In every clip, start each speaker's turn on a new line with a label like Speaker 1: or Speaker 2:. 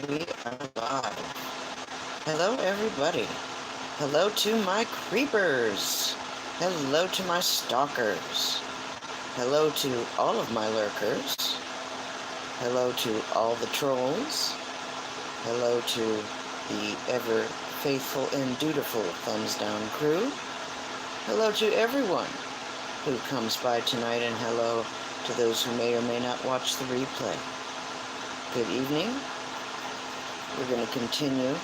Speaker 1: We are live. Hello, everybody. Hello to my creepers. Hello to my stalkers. Hello to all of my lurkers. Hello to all the trolls. Hello to the ever faithful and dutiful thumbs down crew. Hello to everyone who comes by tonight, and hello to those who may or may not watch the replay. Good evening. We're going to continue.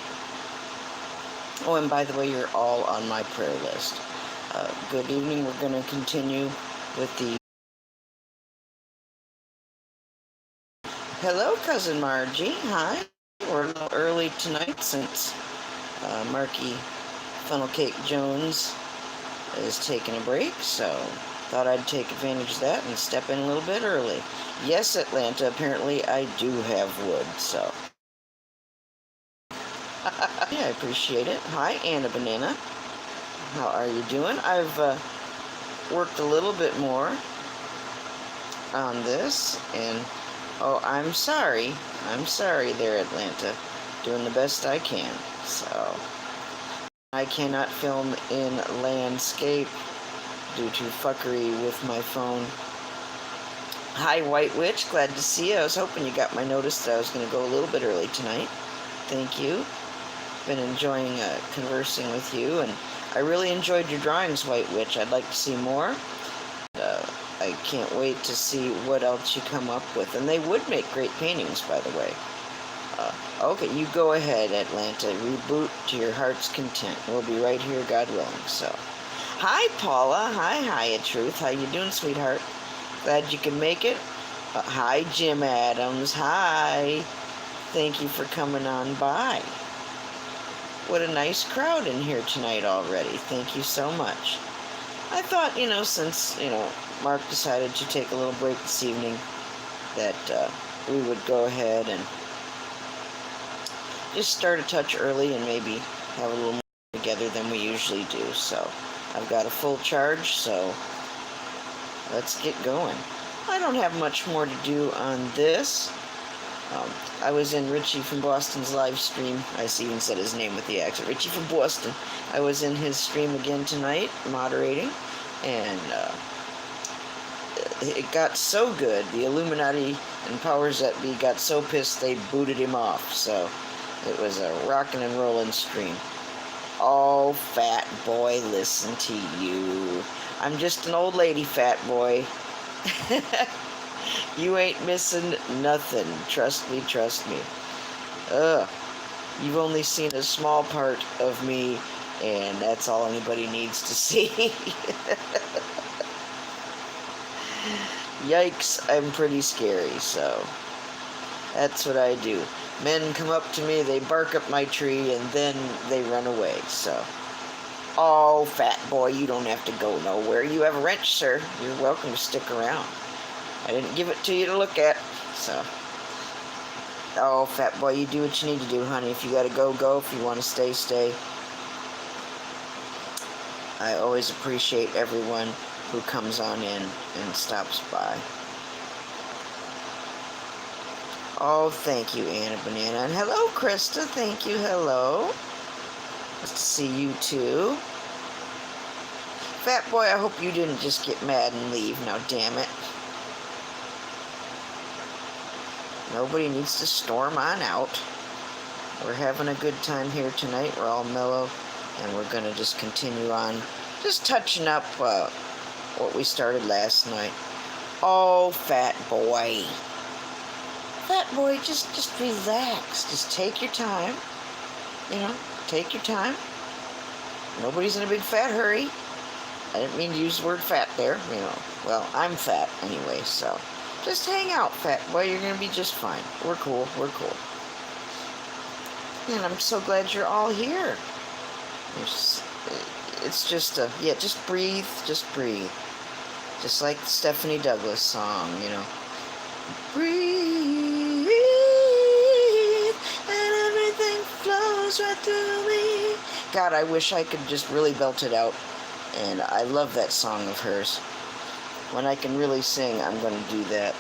Speaker 1: Oh, and by the way, you're all on my prayer list. Good evening. We're going to continue with the... Hello, Cousin Margie. Hi. We're a little early tonight since Marky Funnelcake Jones is taking a break, so thought I'd take advantage of that and step in a little bit early. Yes, Atlanta, apparently I do have wood, so... Yeah, I appreciate it. Hi, Anna Banana. How are you doing? I've worked a little bit more on this, and oh, I'm sorry. I'm sorry there, Atlanta. Doing the best I can. So, I cannot film in landscape due to fuckery with my phone. Hi, White Witch. Glad to see you. I was hoping you got my notice that I was going to go a little bit early tonight. Thank you. Been enjoying conversing with you, and I really enjoyed your drawings, White Witch. I'd like to see more. I can't wait to see what else you come up with, and they would make great paintings, by the way. Okay, you go ahead, Atlanta. Reboot to your heart's content. We'll be right here, God willing. So, hi, Paula. Hi, Truth. How you doing, sweetheart? Glad you can make it. Hi, Jim Adams. Hi. Thank you for coming on by. What a nice crowd in here tonight already. Thank you so much. I thought, since, Mark decided to take a little break this evening, that we would go ahead and just start a touch early and maybe have a little more together than we usually do. So I've got a full charge, so let's get going. I don't have much more to do on this. I was in Richie from Boston's live stream. I even said his name with the accent. Richie from Boston. I was in his stream again tonight, moderating, and it got so good. The Illuminati and powers that be got so pissed they booted him off. So it was a rockin' and rollin' stream. Oh, fat boy, listen to you. I'm just an old lady, fat boy. You ain't missing nothing. Trust me. You've only seen a small part of me, and that's all anybody needs to see. Yikes, I'm pretty scary, so that's what I do. Men come up to me, they bark up my tree, and then they run away, so... Oh, fat boy, you don't have to go nowhere. You have a wrench, sir. You're welcome to stick around. I didn't give it to you to look at, so... Oh, fat boy, you do what you need to do, honey. If you gotta go, go. If you want to stay, stay. I always appreciate everyone who comes on in and stops by. Oh, thank you, Anna Banana. And hello, Krista. Thank you. Hello. Nice to see you, too. Fat boy, I hope you didn't just get mad and leave. Now, damn it. Nobody needs to storm on out. We're having a good time here tonight. We're all mellow, and we're going to just continue on, just touching up what we started last night. Oh, fat boy. Fat boy, just relax. Just take your time. Take your time. Nobody's in a big fat hurry. I didn't mean to use the word fat there. Well, I'm fat anyway, so... Just hang out, fat boy. You're going to be just fine. We're cool. And I'm so glad you're all here. It's just just breathe. Just breathe. Just like the Stephanie Douglas song, Breathe, and everything flows right through me. God, I wish I could just really belt it out. And I love that song of hers. When I can really sing, I'm going to do that.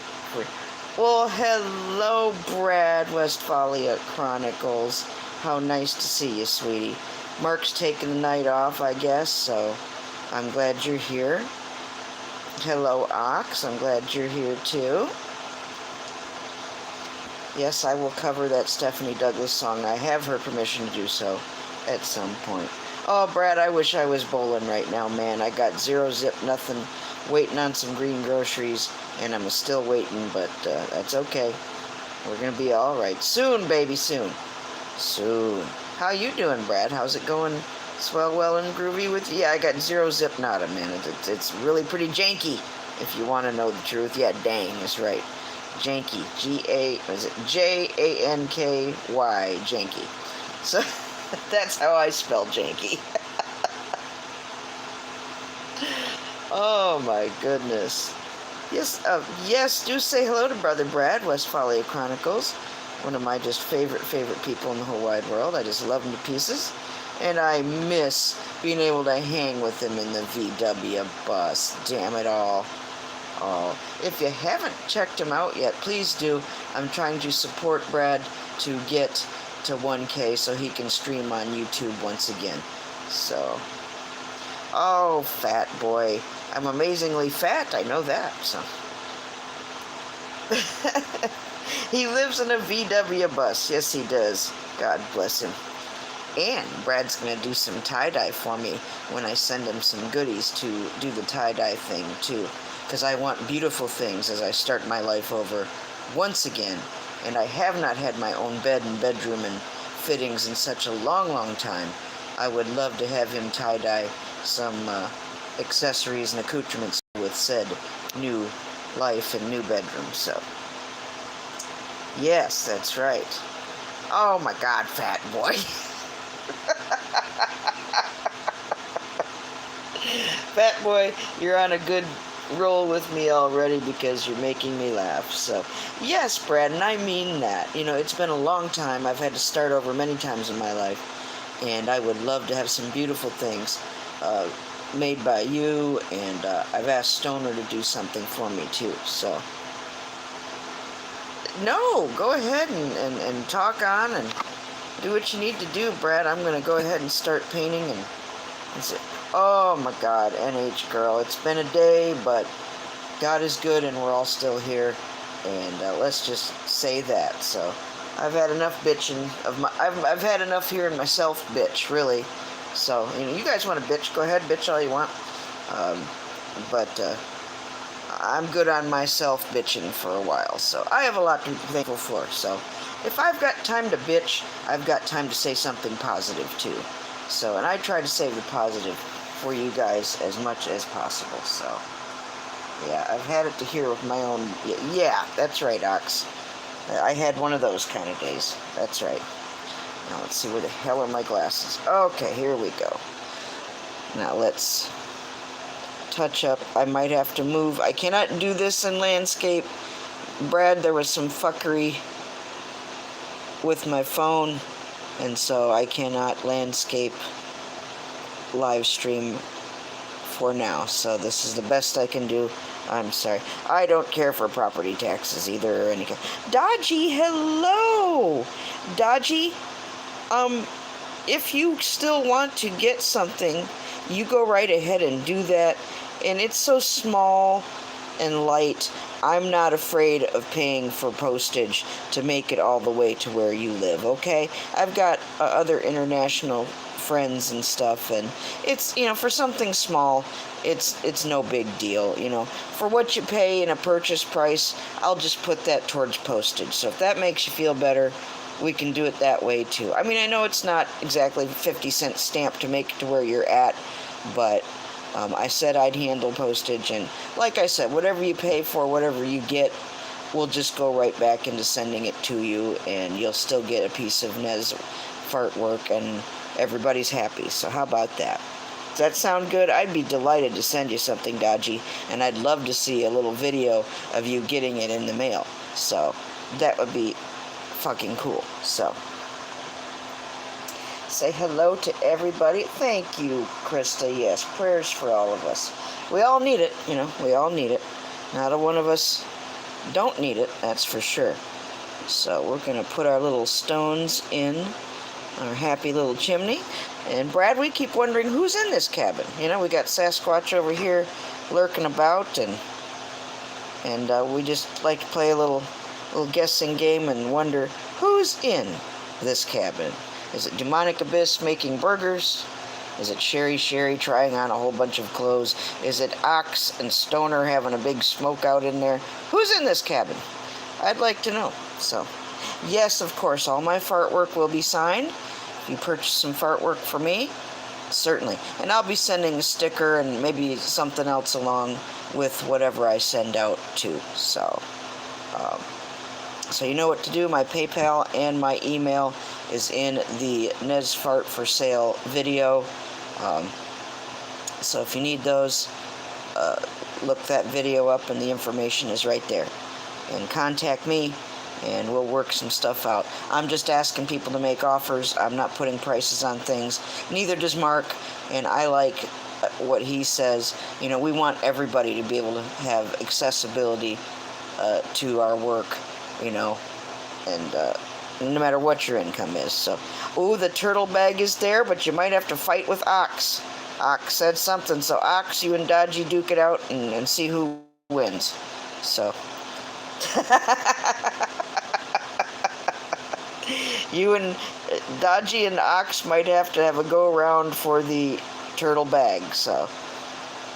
Speaker 1: Well, hello, Brad, Westphalia Chronicles. How nice to see you, sweetie. Mark's taking the night off, I guess, so I'm glad you're here. Hello, Ox. I'm glad you're here, too. Yes, I will cover that Stephanie Douglas song. I have her permission to do so at some point. Oh, Brad, I wish I was bowling right now, man. I got 0-zip, nothing, waiting on some green groceries, and I'm still waiting, but that's okay. We're going to be all right. Soon, baby, soon. Soon. How you doing, Brad? How's it going? Swell, well, and groovy with you? Yeah, I got 0-zip nada, man. It's really pretty janky, if you want to know the truth. Yeah, dang, that's right. Janky. Janky. Janky. So, that's how I spell janky. Oh, my goodness. Yes, do say hello to Brother Brad, Westphalia Chronicles. One of my just favorite people in the whole wide world. I just love him to pieces. And I miss being able to hang with him in the VW bus. Damn it all. Oh, if you haven't checked him out yet, please do. I'm trying to support Brad to get to 1K so he can stream on YouTube once again. So, oh, fat boy. I'm amazingly fat, I know that, so. He lives in a VW bus. Yes, he does. God bless him. And Brad's going to do some tie-dye for me when I send him some goodies to do the tie-dye thing, too. Because I want beautiful things as I start my life over once again. And I have not had my own bed and bedroom and fittings in such a long time. I would love to have him tie-dye some accessories and accoutrements with said new life and new bedroom. So, yes, that's right. Oh my God, fat boy. Fat boy, you're on a good roll with me already because you're making me laugh. So, yes, Brad, and I mean that. You know, it's been a long time. I've had to start over many times in my life, and I would love to have some beautiful things made by you, and I've asked Stoner to do something for me, too. So, no, go ahead and talk on and do what you need to do, Brad. I'm going to go ahead and start painting and say, oh my God, NH girl, it's been a day, but God is good and we're all still here, and let's just say that. So I've had enough bitching of my, I've had enough hearing myself bitch, really. So, you know, you guys want to bitch, go ahead, bitch all you want, but I'm good on myself bitching for a while, so I have a lot to be thankful for. So if I've got time to bitch, I've got time to say something positive too. So, and I try to say the positive for you guys as much as possible. So, yeah, I've had it to hear with my own. Yeah, that's right, Ox. I had one of those kind of days. That's right. Now let's see, where the hell are my glasses? Okay, here we go. Now let's touch up. I might have to move. I cannot do this in landscape. Brad, there was some fuckery with my phone, and so I cannot landscape live stream for now. So this is the best I can do. I'm sorry. I don't care for property taxes either or any kind. Dodgy, hello! Dodgy, if you still want to get something, you go right ahead and do that. And it's so small and light, I'm not afraid of paying for postage to make it all the way to where you live, okay? I've got other international friends and stuff, and it's, you know, for something small, it's no big deal, you know. For what you pay in a purchase price, I'll just put that towards postage. So if that makes you feel better, we can do it that way too. I mean, I know it's not exactly 50-cent stamp to make it to where you're at, but I said I'd handle postage, and like I said, whatever you pay for, whatever you get, we'll just go right back into sending it to you, and you'll still get a piece of Nez fart work, and everybody's happy. So how about that? Does that sound good? I'd be delighted to send you something, Dodgy, and I'd love to see a little video of you getting it in the mail. So that would be fucking cool. So say hello to everybody. Thank you, Krista. Yes, prayers for all of us. We all need it, you know. We all need it. Not a one of us don't need it, that's for sure. So we're going to put our little stones in our happy little chimney. And Brad, we keep wondering who's in this cabin. You know, we got Sasquatch over here lurking about, and we just like to play a little guessing game and wonder who's in this cabin. Is it Demonic Abyss making burgers? Is it Sherry trying on a whole bunch of clothes? Is it Ox and Stoner having a big smoke out in there? Who's in this cabin? I'd like to know. So, yes, of course, all my fart work will be signed. If you purchase some fart work for me, certainly. And I'll be sending a sticker and maybe something else along with whatever I send out too. So you know what to do. My PayPal and my email is in the Nez Fart for Sale video. So if you need those, look that video up and the information is right there. And contact me and we'll work some stuff out. I'm just asking people to make offers. I'm not putting prices on things. Neither does Mark, and I like what he says. You know, we want everybody to be able to have accessibility to our work, you know, and no matter what your income is. So, ooh, the turtle bag is there, but you might have to fight with Ox. Ox said something, so Ox, you and Dodgy duke it out and see who wins. So... You and Dodgy and Ox might have to have a go-around for the turtle bag, so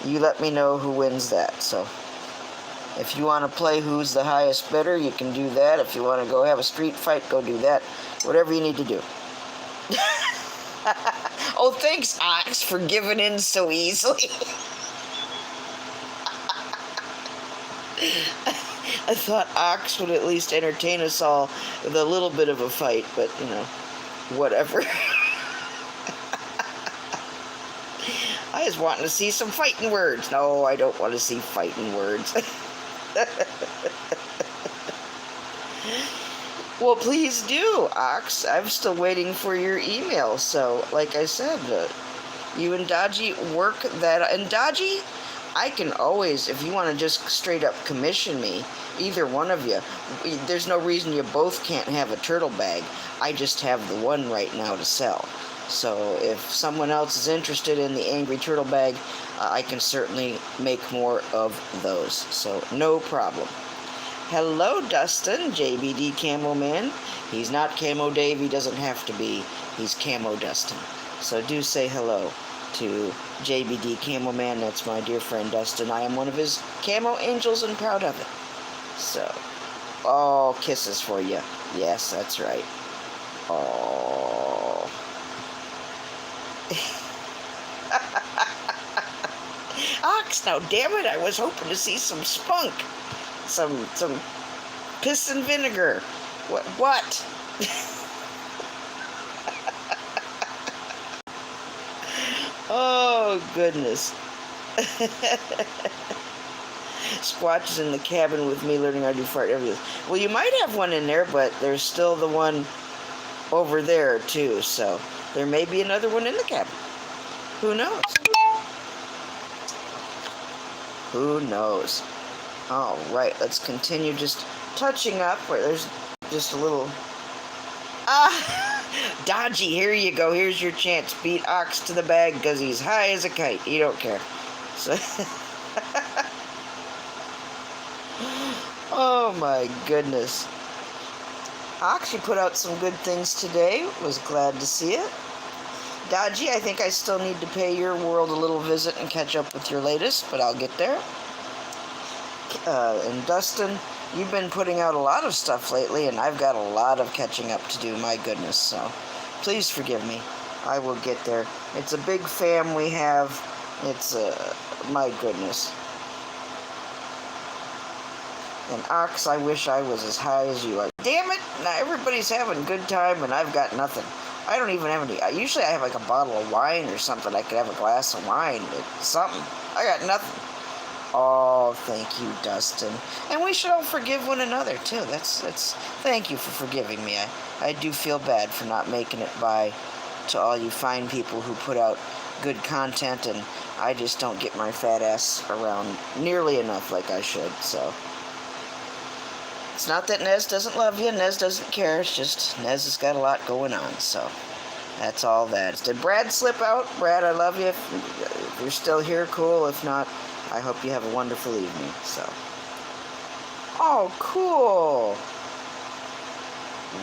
Speaker 1: you let me know who wins that. So if you want to play who's the highest bidder, you can do that. If you want to go have a street fight, go do that. Whatever you need to do. Oh, thanks, Ox, for giving in so easily. I thought Ox would at least entertain us all with a little bit of a fight, but, you know, whatever. I was wanting to see some fighting words. No, I don't want to see fighting words. Well, please do, Ox. I'm still waiting for your email. So, like I said, you and Dodgy work that. And Dodgy, I can always, if you want to just straight up commission me, either one of you, there's no reason you both can't have a turtle bag. I just have the one right now to sell. So if someone else is interested in the Angry Turtle Bag, I can certainly make more of those. So no problem. Hello, Dustin, JBD Camo Man. He's not Camo Dave, he doesn't have to be. He's Camo Dustin. So do say hello to JBD Camo Man. That's my dear friend Dustin. I am one of his camo angels and proud of it. So, oh, kisses for you. Yes, that's right. Oh. Ox, now damn it, I was hoping to see some spunk. Some piss and vinegar. What? Oh, goodness. Squatch is in the cabin with me learning how to do fart everything. Well, you might have one in there, but there's still the one over there, too. So there may be another one in the cabin. Who knows? Who knows? All right, let's continue just touching up where there's just a little... Dodgy, here you go. Here's your chance. Beat Ox to the bag because he's high as a kite. He don't care. So... Oh my goodness. Ox, you put out some good things today. Was glad to see it. Dodgy, I think I still need to pay your world a little visit and catch up with your latest, but I'll get there. And Dustin, you've been putting out a lot of stuff lately, and I've got a lot of catching up to do, my goodness, so please forgive me. I will get there. It's a big fam we have. It's, my goodness. And Ox, I wish I was as high as you are. Damn it! Now everybody's having a good time, and I've got nothing. I don't even have any. Usually I have like a bottle of wine or something. I could have a glass of wine. Something. I got nothing. Oh, thank you, Dustin. And we should all forgive one another, too. That's. Thank you for forgiving me. I do feel bad for not making it by to all you fine people who put out good content, and I just don't get my fat ass around nearly enough like I should, so. It's not that Nez doesn't love you, Nez doesn't care, it's just Nez has got a lot going on, so that's all that. Did Brad slip out? Brad, I love you. If you're still here, cool. If not, I hope you have a wonderful evening, so. Oh, cool.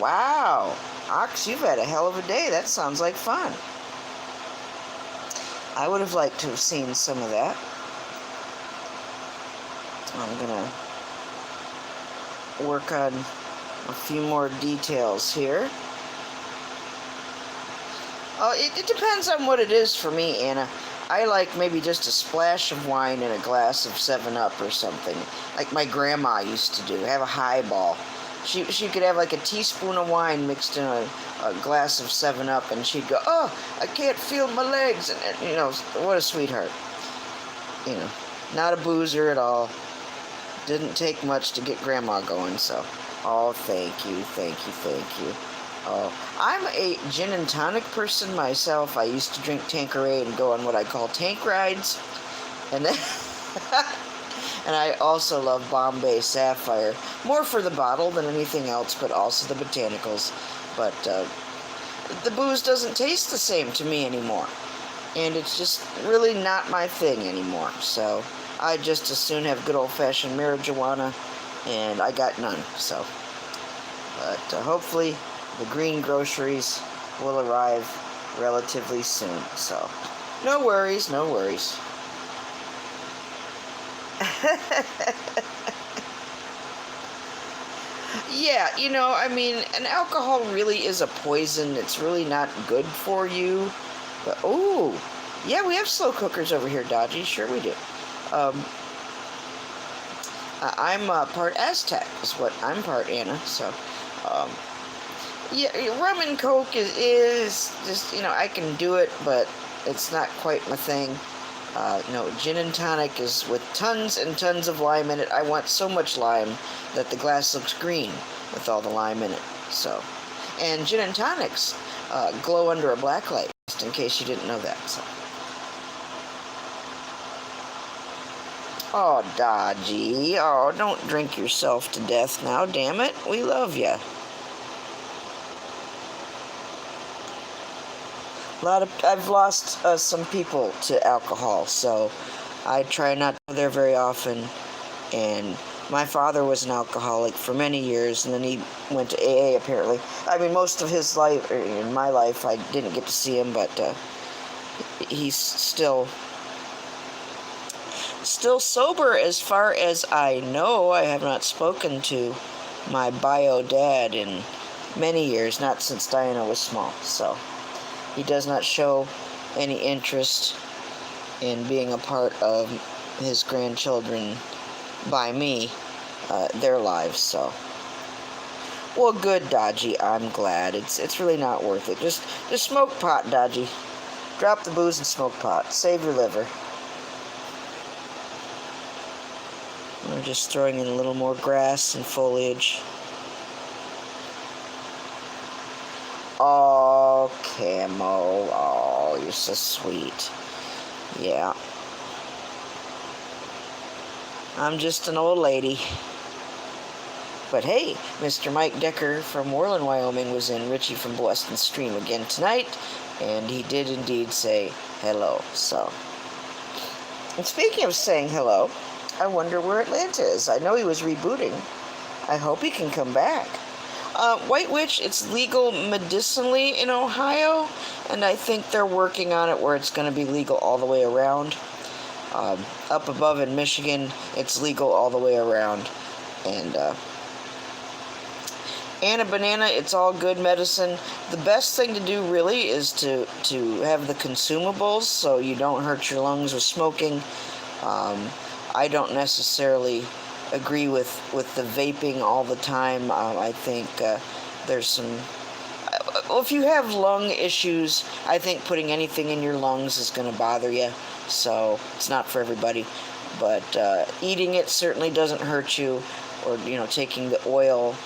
Speaker 1: Wow. Ox, you've had a hell of a day. That sounds like fun. I would have liked to have seen some of that. I'm going to work on a few more details here. Oh, it depends on what it is for me, Anna. I like maybe just a splash of wine in a glass of 7-Up or something, like my grandma used to do. Have a highball. She could have like a teaspoon of wine mixed in a glass of 7-Up, and she'd go, "Oh, I can't feel my legs," and you know, what a sweetheart. You know, not a boozer at all. Didn't take much to get grandma going, so. Oh, thank you, thank you, thank you. Oh, I'm a gin and tonic person myself. I used to drink Tanqueray and go on what I call tank rides. And then and I also love Bombay Sapphire. More for the bottle than anything else, but also the botanicals. But the booze doesn't taste the same to me anymore. And it's just really not my thing anymore. So I just as soon have good old-fashioned marijuana, and I got none. So, but hopefully the green groceries will arrive relatively soon. So, no worries, no worries. Yeah, you know, I mean, and alcohol really is a poison. It's really not good for you. But, oh, yeah, we have slow cookers over here, Dodgy. Sure we do. I'm part Aztec, is what I'm part Anna, so, yeah, rum and Coke is just, you know, I can do it, but it's not quite my thing. No, gin and tonic is with tons and tons of lime in it. I want so much lime that the glass looks green with all the lime in it, so. And gin and tonics glow under a black light, just in case you didn't know that, so. Oh, Dodgy. Oh, don't drink yourself to death now, damn it. We love you. I've lost some people to alcohol, so I try not to go there very often. And my father was an alcoholic for many years, and then he went to AA, apparently. I mean, most of his life, in my life, I didn't get to see him, but he's still sober as far as I know. I have not spoken to my bio dad in many years, not since Diana was small, so he does not show any interest in being a part of his grandchildren by me, their lives, so. Well, good, Dodgy, I'm glad. It's really not worth it. Just smoke pot, Dodgy. Drop the booze and smoke pot. Save your liver. I'm just throwing in a little more grass and foliage. Oh, Camo. Oh, you're so sweet. Yeah. I'm just an old lady. But hey, Mr. Mike Decker from Worland, Wyoming was in Richie from Boston's stream again tonight, and he did indeed say hello, so. And speaking of saying hello, I wonder where Atlanta is. I know he was rebooting. I hope he can come back. White Witch, it's legal medicinally in Ohio, and I think they're working on it where it's going to be legal all the way around. Up above in Michigan, it's legal all the way around. And Anna Banana, it's all good medicine. The best thing to do really is to have the consumables so you don't hurt your lungs with smoking. I don't necessarily agree with the vaping all the time. I think there's some. Well, if you have lung issues, I think putting anything in your lungs is going to bother you. So it's not for everybody. But eating it certainly doesn't hurt you, or taking the oil,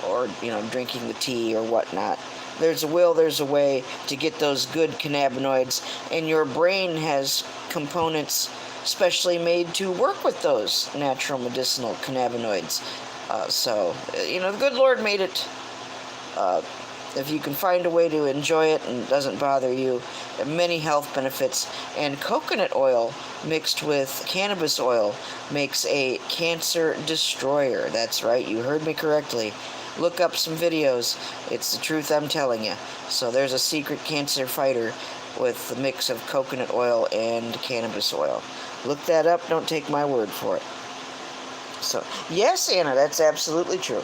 Speaker 1: or drinking the tea or whatnot. There's a will, there's a way to get those good cannabinoids, and your brain has components specially made to work with those natural medicinal cannabinoids. The good Lord made it. If you can find a way to enjoy it and it doesn't bother you, many health benefits. And coconut oil mixed with cannabis oil makes a cancer destroyer. That's right, you heard me correctly. Look up some videos. It's the truth I'm telling you. So there's a secret cancer fighter with the mix of coconut oil and cannabis oil. Look that up. Don't take my word for it. So, yes, Anna, that's absolutely true.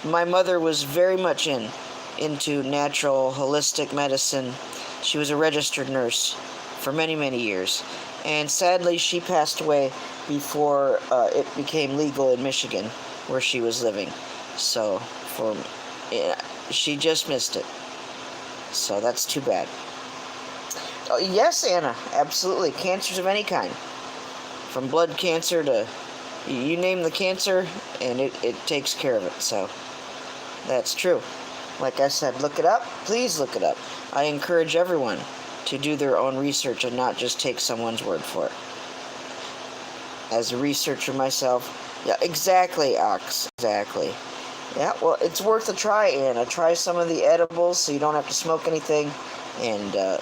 Speaker 1: My mother was very much into natural, holistic medicine. She was a registered nurse for many, many years. And sadly, she passed away before it became legal in Michigan, where she was living. So, she just missed it. So that's too bad. Oh, yes, Anna, absolutely. Cancers of any kind. From blood cancer to, you name the cancer, and it takes care of it. So that's true. Like I said, look it up. Please look it up. I encourage everyone to do their own research and not just take someone's word for it. As a researcher myself, yeah, exactly, Ox, exactly. Yeah, well, it's worth a try, Anna. Try some of the edibles so you don't have to smoke anything, and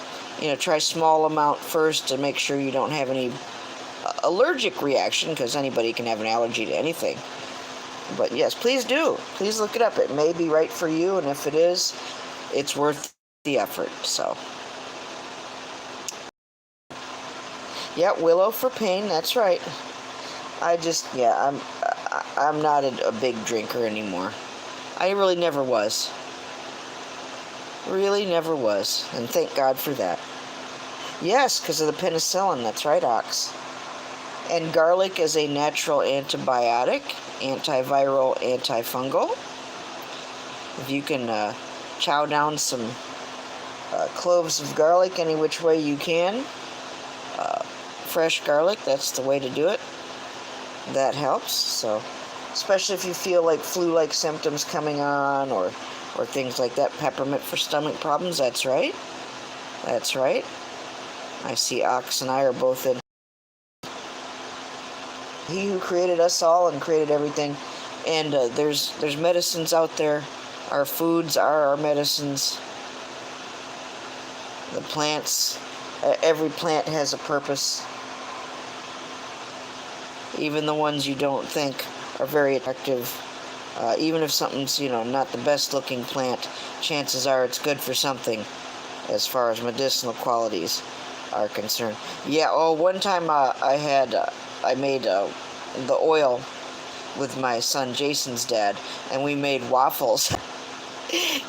Speaker 1: try small amount first to make sure you don't have any allergic reaction, because anybody can have an allergy to anything. But yes, please do. Please look it up. It may be right for you, and if it is, it's worth the effort. So, yeah, willow for pain. That's right. I'm not a big drinker anymore. I really never was. Really never was, and thank God for that. Yes, because of the penicillin. That's right, Ox. And garlic is a natural antibiotic, antiviral, antifungal. If you can chow down some cloves of garlic any which way you can, fresh garlic, that's the way to do it. That helps. So, especially if you feel like flu-like symptoms coming on, or things like that. Peppermint for stomach problems. That's right. That's right. I see Ox and I are both in. He who created us all and created everything. And there's medicines out there. Our foods are our medicines. The plants, every plant has a purpose. Even the ones you don't think are very attractive. Even if something's, not the best looking plant, chances are it's good for something as far as medicinal qualities are concerned. Yeah, one time I made the oil with my son Jason's dad, and we made waffles.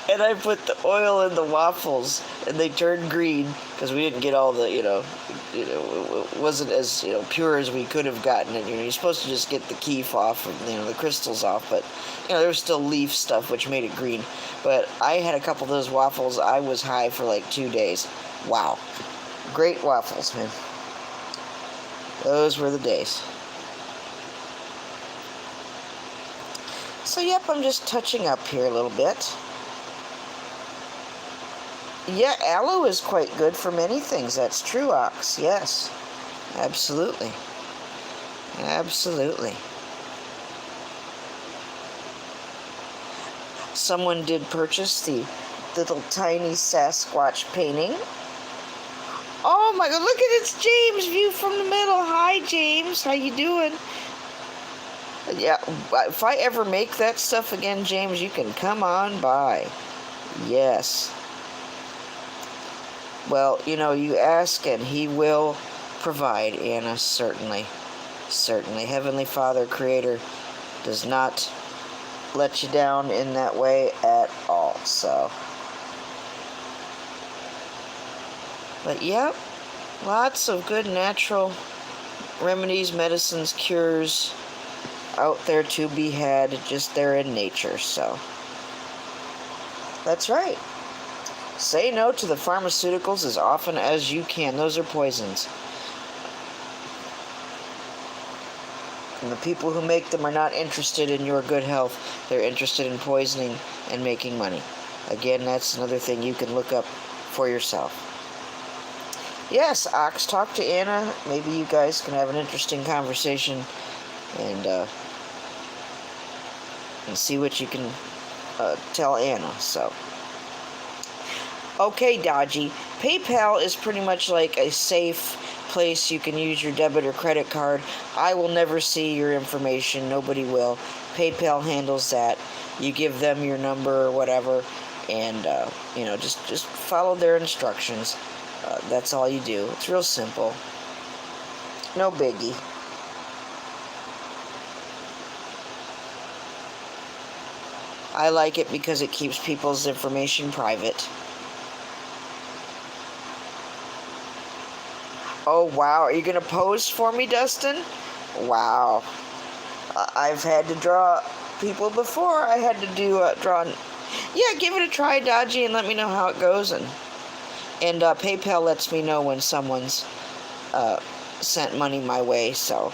Speaker 1: And I put the oil in the waffles, and they turned green because we didn't get all the, it wasn't as pure as we could have gotten it. You're supposed to just get the keef off, the crystals off, but there was still leaf stuff which made it green. But I had a couple of those waffles. I was high for like 2 days. Wow, great waffles, man. Those were the days. So yep, I'm just touching up here a little bit. Yeah, aloe is quite good for many things. That's true, Ox. Yes, absolutely. Absolutely. Someone did purchase the little tiny Sasquatch painting. Oh my God, look at it. It's James' view from the middle. Hi, James. How you doing? Yeah, if I ever make that stuff again, James, you can come on by. Yes. Well, you ask and he will provide, Anna, certainly. Certainly. Heavenly Father, Creator, does not let you down in that way at all, so. But, yep, lots of good natural remedies, medicines, cures out there to be had, just there in nature, so. That's right. Say no to the pharmaceuticals as often as you can. Those are poisons. And the people who make them are not interested in your good health. They're interested in poisoning and making money. Again, that's another thing you can look up for yourself. Yes, Ox, talk to Anna. Maybe you guys can have an interesting conversation and and see what you can tell Anna. So, okay, Dodgy. PayPal is pretty much like a safe place you can use your debit or credit card. I will never see your information. Nobody will. PayPal handles that. You give them your number or whatever, and just follow their instructions. That's all you do. It's real simple. No biggie. I like it because it keeps people's information private. Oh, wow. Are you going to pose for me, Dustin? Wow. I've had to draw people before. I had to do drawing. Yeah, give it a try, Dodgy, and let me know how it goes. And PayPal lets me know when someone's sent money my way, so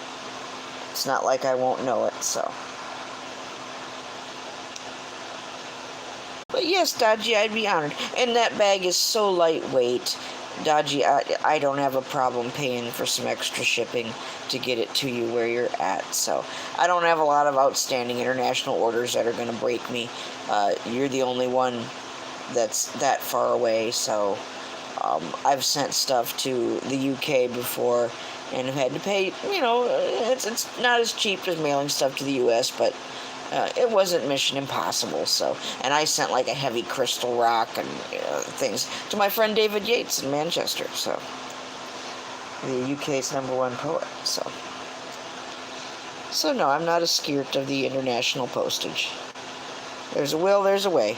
Speaker 1: it's not like I won't know it, so. But yes, Dodgy, I'd be honored. And that bag is so lightweight. Dodgy, I don't have a problem paying for some extra shipping to get it to you where you're at. So I don't have a lot of outstanding international orders that are going to break me. You're the only one that's that far away. So I've sent stuff to the UK before and have had to pay, it's not as cheap as mailing stuff to the US, but it wasn't mission impossible. So, and I sent like a heavy crystal rock and things to my friend David Yates in Manchester. So, the UK's #1 poet. So no, I'm not a scared of the international postage. There's a will, there's a way.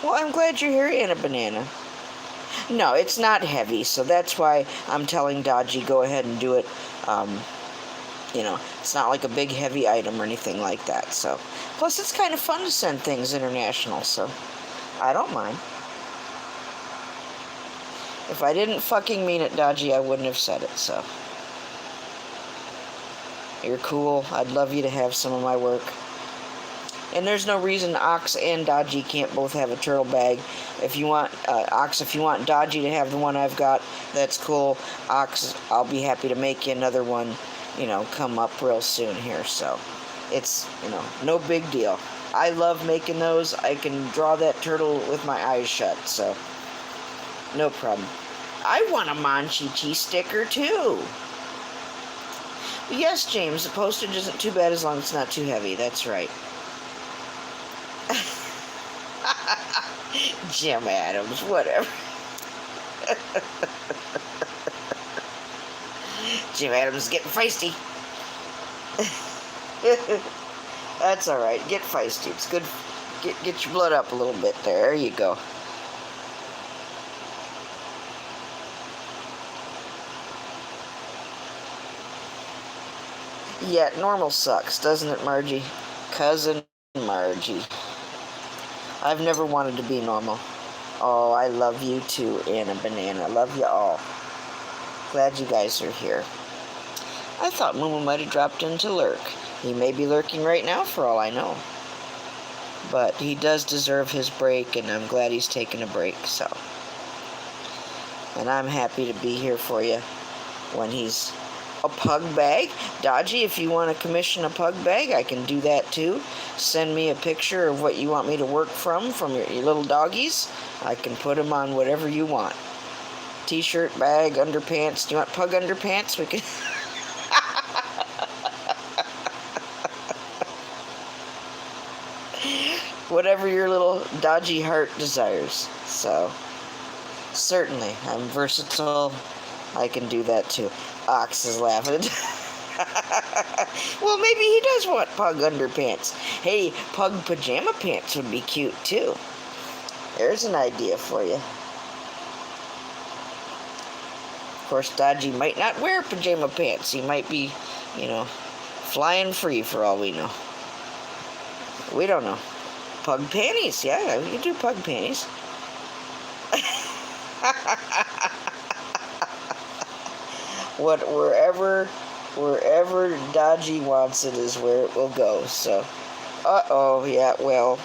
Speaker 1: Well, I'm glad you're here, Anna Banana. No, it's not heavy, so that's why I'm telling Dodgy go ahead and do it. It's not like a big heavy item or anything like that. So, plus it's kind of fun to send things international, so I don't mind. If I didn't fucking mean it, Dodgy, I wouldn't have said it, so. You're cool. I'd love you to have some of my work. And there's no reason Ox and Dodgy can't both have a turtle bag. If you want, Ox, if you want Dodgy to have the one I've got, that's cool. Ox, I'll be happy to make you another one, come up real soon here. So it's, no big deal. I love making those. I can draw that turtle with my eyes shut, so no problem. I want a Monchi-Chi sticker too. But yes, James, the postage isn't too bad as long as it's not too heavy. That's right. Jim Adams, whatever. Jim Adams is getting feisty. That's alright. Get feisty. It's good. Get your blood up a little bit there. There you go. Yeah, normal sucks, doesn't it, Margie? Cousin Margie. I've never wanted to be normal. Oh, I love you too, Anna Banana. Love you all. Glad you guys are here. I thought Moo might have dropped in to lurk. He may be lurking right now for all I know. But he does deserve his break, and I'm glad he's taking a break, so. And I'm happy to be here for you when he's a pug bag. Dodgy, if you want to commission a pug bag, I can do that too. Send me a picture of what you want me to work from your little doggies. I can put them on whatever you want. T-shirt, bag, underpants. Do you want pug underpants? We can. Whatever your little dodgy heart desires. So, certainly, I'm versatile. I can do that too. Ox is laughing. Well, maybe he does want pug underpants. Hey, pug pajama pants would be cute too. There's an idea for you. Of course, Dodgy might not wear pajama pants. He might be, flying free for all we know. We don't know. Pug panties, yeah, we can do pug panties. Wherever Dodgy wants it is where it will go. So, yeah, well.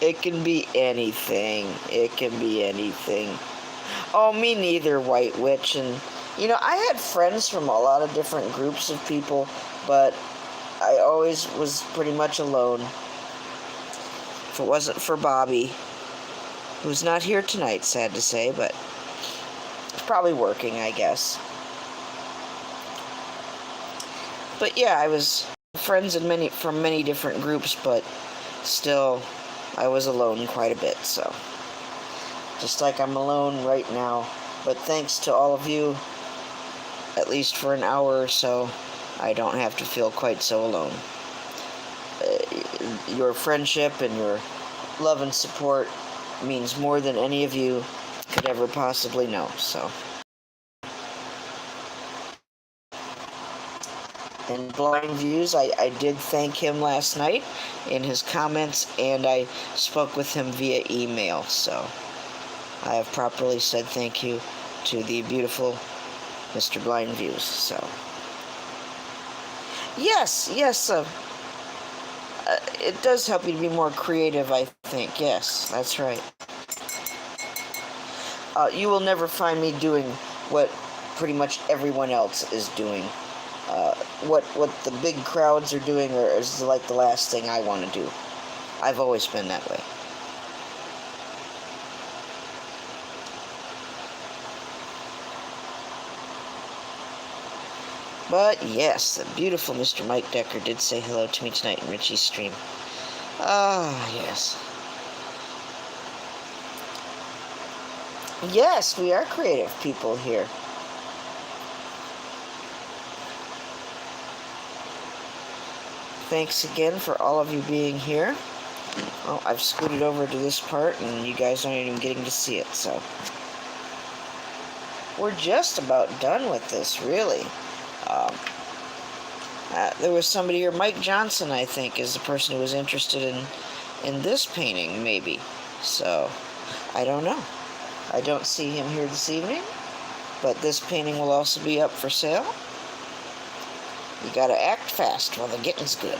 Speaker 1: It can be anything. It can be anything. Oh, me neither, White Witch. And, I had friends from a lot of different groups of people, but I always was pretty much alone. If it wasn't for Bobby, who's not here tonight, sad to say, but he's probably working, I guess. But yeah, I was friends from many different groups, but still, I was alone quite a bit, so. Just like I'm alone right now. But thanks to all of you, at least for an hour or so, I don't have to feel quite so alone. Your friendship and your love and support means more than any of you could ever possibly know, so. And Blind Views, I did thank him last night in his comments, and I spoke with him via email, so I have properly said thank you to the beautiful Mr. Blind Views, so. Yes, it does help you to be more creative, I think. Yes, that's right. You will never find me doing what pretty much everyone else is doing. What the big crowds are doing is like the last thing I want to do. I've always been that way. But yes, the beautiful Mr. Mike Decker did say hello to me tonight in Richie's stream. Ah, yes. Yes, we are creative people here. Thanks again for all of you being here. Oh, I've scooted over to this part and you guys aren't even getting to see it, so. We're just about done with this, really. There was somebody here, Mike Johnson, I think, is the person who was interested in this painting, maybe. So, I don't know. I don't see him here this evening, but this painting will also be up for sale. You gotta act fast while the getting's good.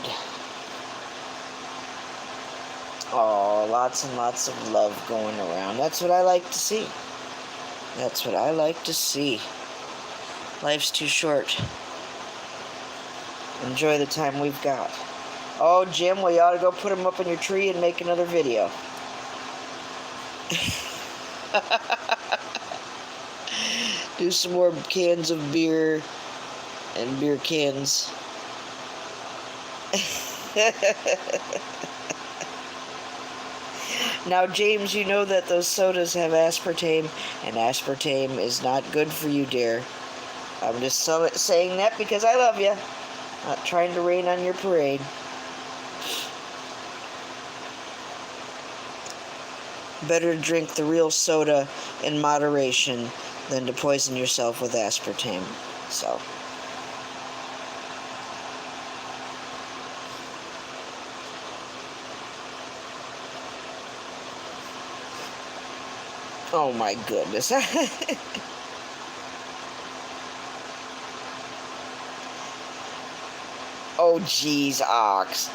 Speaker 1: Oh, lots and lots of love going around. That's what I like to see. That's what I like to see. Life's too short. Enjoy the time we've got. Oh, Jim, well, you ought to go put them up in your tree and make another video. Do some more cans of beer and beer cans. Now, James, you know that those sodas have aspartame, and aspartame is not good for you, dear. I'm just saying that because I love you. Not trying to rain on your parade. Better to drink the real soda in moderation than to poison yourself with aspartame. So. Oh my goodness. Oh geez, Ox.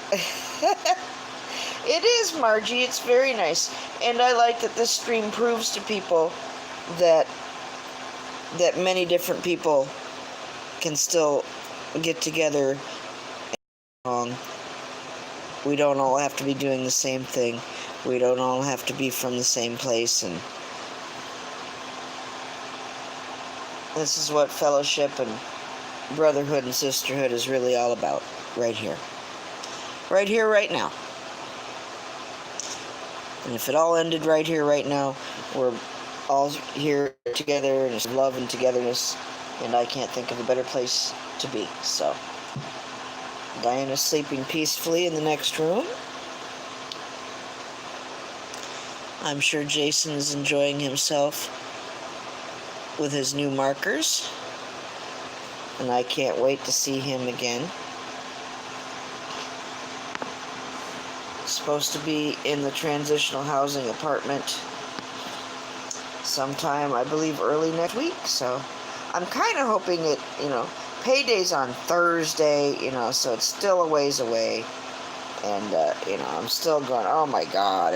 Speaker 1: It is, Margie. It's very nice. And I like that this stream proves to people that many different people can still get together and we don't all have to be doing the same thing. We don't all have to be from the same place, and this is what fellowship and brotherhood and sisterhood is really all about, right here. Right here, right now. And if it all ended right here, right now, we're all here together in love and togetherness, and I can't think of a better place to be. So, Diana's sleeping peacefully in the next room. I'm sure Jason's enjoying himself with his new markers, and I can't wait to see him again. Supposed to be in the transitional housing apartment sometime, I believe, early next week. So I'm kind of hoping it, payday's on Thursday, so it's still a ways away. And, I'm still going, oh my God,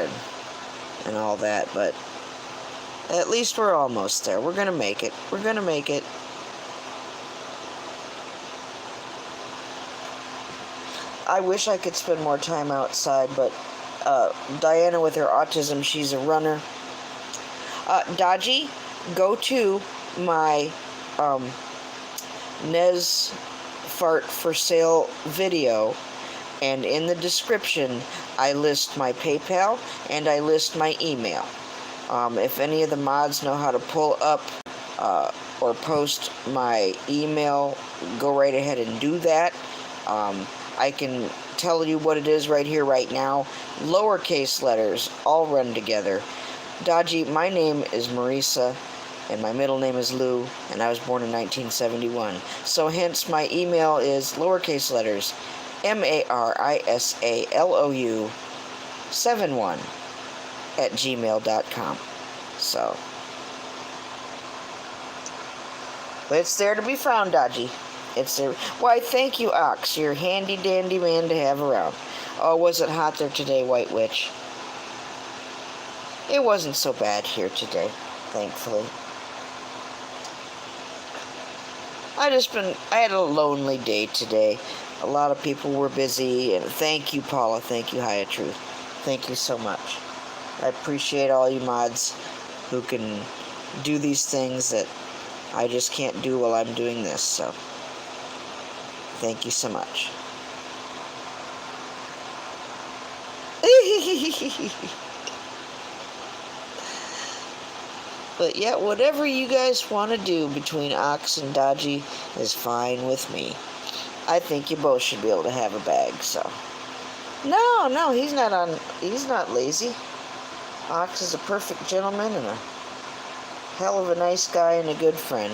Speaker 1: and all that. But at least we're almost there. We're going to make it. We're going to make it. I wish I could spend more time outside, but Diana, with her autism, she's a runner. Dodgy, go to my Nez Fart for Sale video, and in the description I list my PayPal and I list my email. If any of the mods know how to pull up or post my email, go right ahead and do that. I can tell you what it is right here, right now. Lowercase letters, all run together. Dodgy, my name is Marisa, and my middle name is Lou, and I was born in 1971. So hence my email is lowercase letters, MARISALOU 71 at gmail.com. So, but it's there to be found, Dodgy. It's there. Why, thank you, Ox. You're a handy dandy man to have around. Oh, was it hot there today, White Witch? It wasn't so bad here today, thankfully. I had a lonely day today. A lot of people were busy, and thank you, Paula. Thank you, Haya Truth. Thank you so much. I appreciate all you mods who can do these things that I just can't do while I'm doing this, so thank you so much. But yeah, whatever you guys want to do between Ox and Dodgy is fine with me. I think you both should be able to have a bag, so. No, he's not lazy. Ox is a perfect gentleman and a hell of a nice guy and a good friend.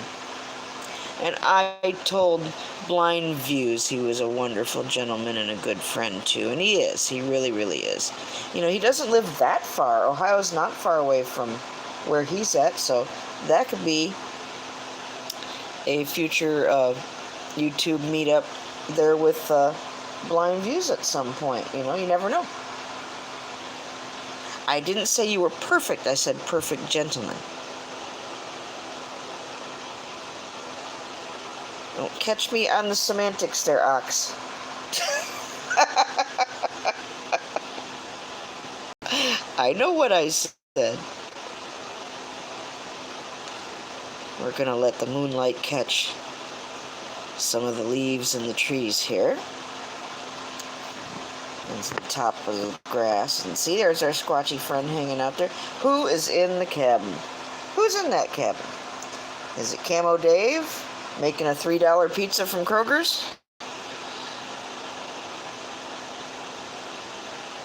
Speaker 1: And I told Blind Views he was a wonderful gentleman and a good friend too, and he is. He really, really is. You know, he doesn't live that far. Ohio's not far away from where he's at, so that could be a future YouTube meetup there with Blind Views at some point. You know, you never know. I didn't say you were perfect. I said perfect gentleman. Don't catch me on the semantics there, Ox. I know what I said. We're going to let the moonlight catch some of the leaves in the trees here. And the top of the grass. And see, there's our squatchy friend hanging out there. Who is in the cabin? Who's in that cabin? Is it Camo Dave making a $3 pizza from Kroger's?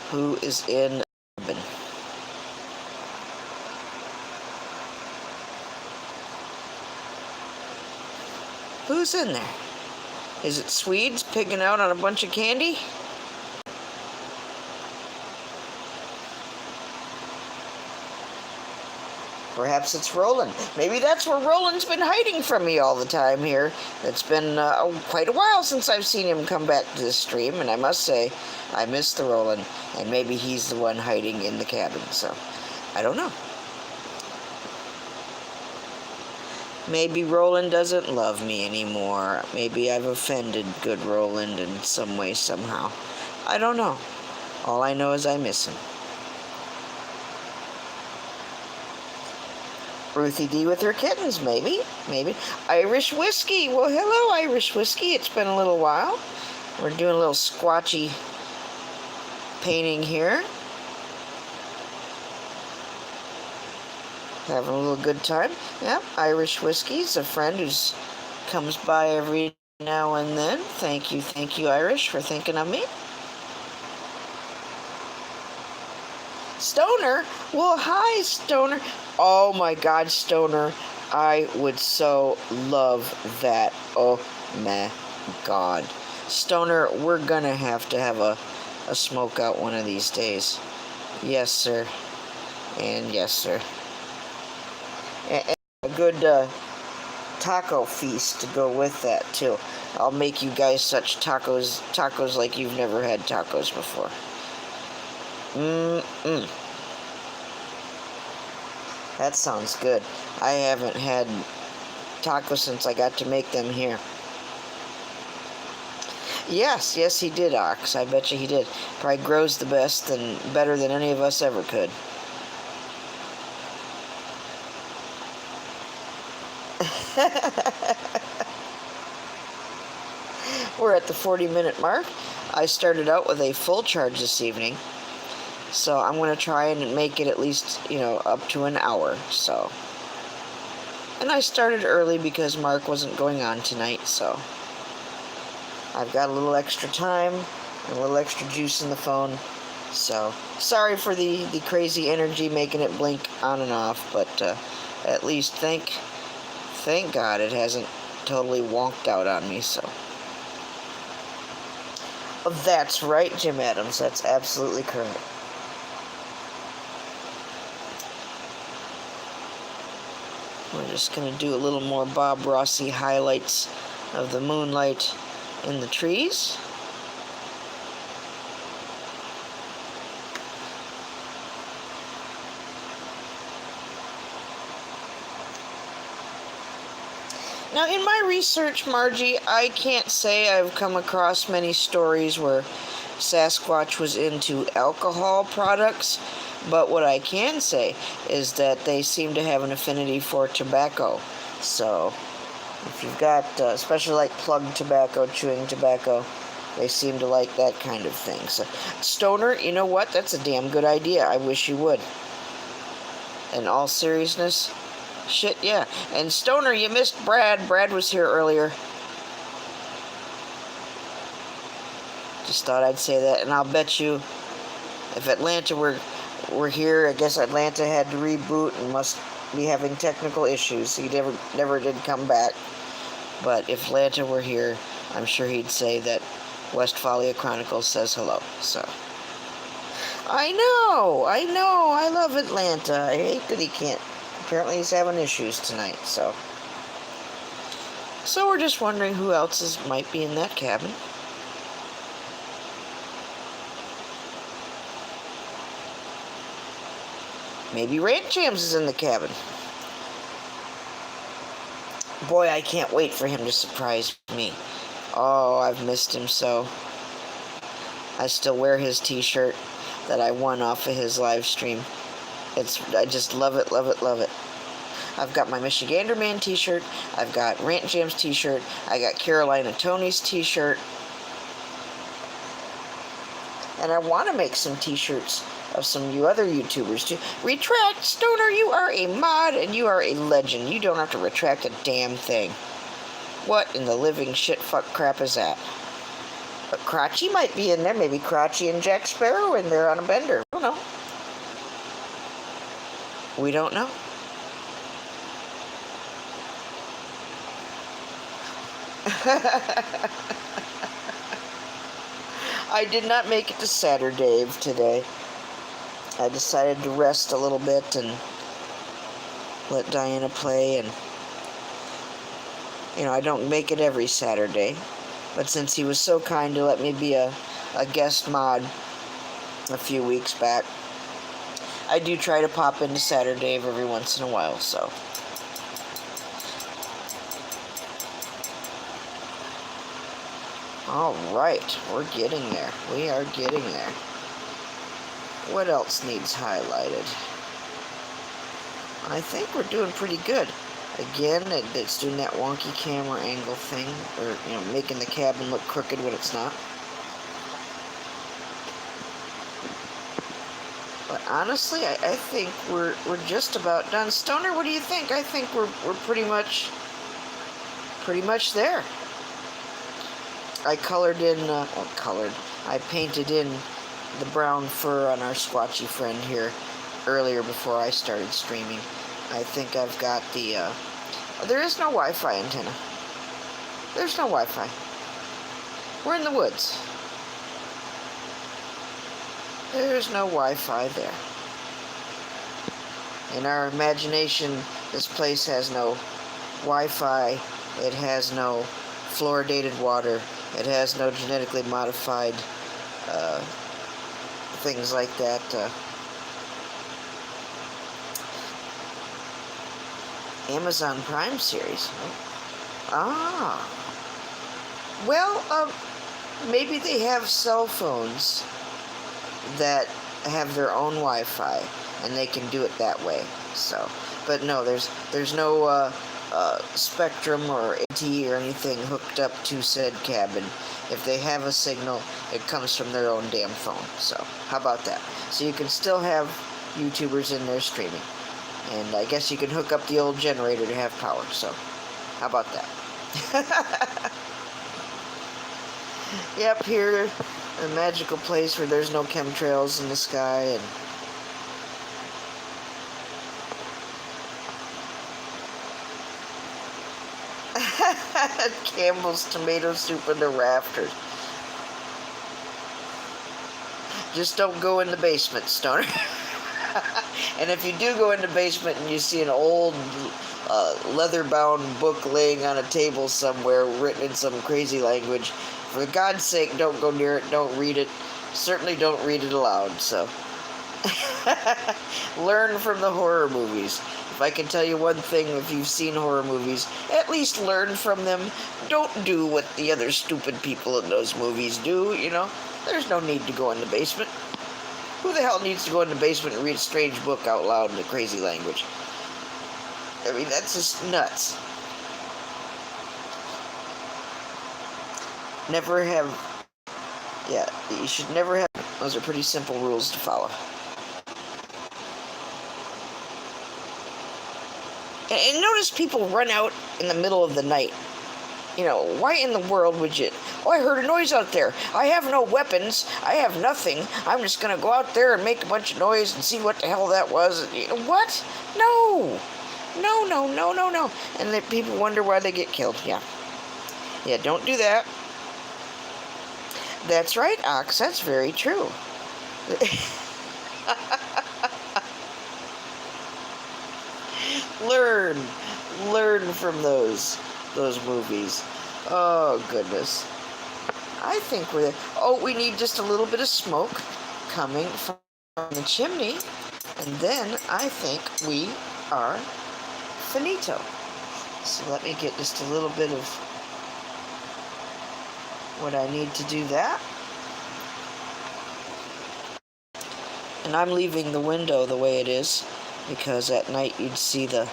Speaker 1: Who is in the cabin? Who's in there? Is it Swedes pigging out on a bunch of candy? Perhaps it's Roland. Maybe that's where Roland's been hiding from me all the time here. It's been quite a while since I've seen him come back to the stream, and I must say, I miss the Roland, and maybe he's the one hiding in the cabin, so I don't know. Maybe Roland doesn't love me anymore. Maybe I've offended good Roland in some way, somehow. I don't know. All I know is I miss him. Ruthie D with her kittens, maybe. Irish Whiskey. Well, hello, Irish Whiskey. It's been a little while. We're doing a little squatchy painting here. Having a little good time. Yep, Irish Whiskey's a friend who comes by every now and then. Thank you, Irish, for thinking of me. Stoner? Well, hi, Stoner. Oh my God, Stoner. I would so love that. Oh my God. Stoner, we're gonna have to have a smoke out one of these days. Yes, sir. And yes, sir. And a good taco feast to go with that, too. I'll make you guys such tacos like you've never had tacos before. That sounds good. I haven't had tacos since I got to make them here. Yes, yes, he did, Ox. I bet you he did. Probably grows the best and better than any of us ever could. We're at the 40-minute mark. I started out with a full charge this evening, so I'm going to try and make it at least, up to an hour, so. And I started early because Mark wasn't going on tonight, so I've got a little extra time and a little extra juice in the phone. So, sorry for the crazy energy making it blink on and off, but at least thank God it hasn't totally wonked out on me, so. That's right, Jim Adams. That's absolutely correct. We're just going to do a little more Bob Rossi highlights of the moonlight in the trees. Now, in my research, Margie, I can't say I've come across many stories where Sasquatch was into alcohol products, but what I can say is that they seem to have an affinity for tobacco. So, if you've got, especially like plug tobacco, chewing tobacco, they seem to like that kind of thing. So, Stoner, you know what? That's a damn good idea. I wish you would. In all seriousness, shit, yeah. And Stoner, you missed Brad. Brad was here earlier. Just thought I'd say that, and I'll bet you if Atlanta were here, I guess Atlanta had to reboot and must be having technical issues. He never did come back. But if Atlanta were here, I'm sure he'd say that Westphalia Chronicles says hello. So I know, I love Atlanta. I hate that he can't. Apparently he's having issues tonight, so we're just wondering who else might be in that cabin. Maybe Rant Jams is in the cabin. Boy, I can't wait for him to surprise me. Oh, I've missed him so. I still wear his t-shirt that I won off of his live stream. I just love it, love it, love it. I've got my Michigander Man t-shirt. I've got Rant Jams t-shirt. I got Carolina Tony's t-shirt. And I want to make some t-shirts of some of you other YouTubers too. Retract, Stoner, you are a mod and you are a legend. You don't have to retract a damn thing. What in the living shit fuck crap is that? But Crotchy might be in there. Maybe Crotchy and Jack Sparrow in there on a bender. I don't know. We don't know. I did not make it to Saturday today. I decided to rest a little bit and let Diana play, and I don't make it every Saturday, but since he was so kind to let me be a guest mod a few weeks back, I do try to pop into Saturday every once in a while, so. Alright, we're getting there. We are getting there. What else needs highlighted? I think we're doing pretty good. Again, it's doing that wonky camera angle thing, or, making the cabin look crooked when it's not. But honestly, I think we're just about done. Stoner, what do you think? I think we're pretty much there. I I painted in the brown fur on our Squatchy friend here earlier before I started streaming. I think I've got the, there is no Wi-Fi antenna. There's no Wi-Fi. We're in the woods. There's no Wi-Fi there. In our imagination, this place has no Wi-Fi. It has no fluoridated water. It has no genetically modified things like that. Amazon Prime series. Ah. Well, maybe they have cell phones that have their own Wi-Fi, and they can do it that way. So, but no, there's no Spectrum or AT or anything hooked up to said cabin. If they have a signal, it comes from their own damn phone. So, how about that? So you can still have YouTubers in there streaming. And I guess you can hook up the old generator to have power. So, how about that? Yep, here, a magical place where there's no chemtrails in the sky, and Campbell's tomato soup in the rafters. Just don't go in the basement, Stoner. And if you do go in the basement and you see an old leather-bound book laying on a table somewhere written in some crazy language, for God's sake, don't go near it, don't read it. Certainly don't read it aloud, so. Learn from the horror movies. If I can tell you one thing, if you've seen horror movies, at least learn from them. Don't do what the other stupid people in those movies do, you know. There's no need to go in the basement. Who the hell needs to go in the basement and read a strange book out loud in a crazy language? I mean, that's just nuts. Never have... Yeah, you should never have... Those are pretty simple rules to follow. And notice people run out in the middle of the night. You know, why in the world would you... Oh, I heard a noise out there. I have no weapons. I have nothing. I'm just going to go out there and make a bunch of noise and see what the hell that was. What? No. No, no, no, no, no. And then people wonder why they get killed. Yeah. Yeah, don't do that. That's right, Ox. That's very true. Learn from those movies. Oh, goodness. I think we're there. Oh, we need just a little bit of smoke coming from the chimney, and then I think we are finito. So let me get just a little bit of what I need to do that. And I'm leaving the window the way it is, because at night you'd see the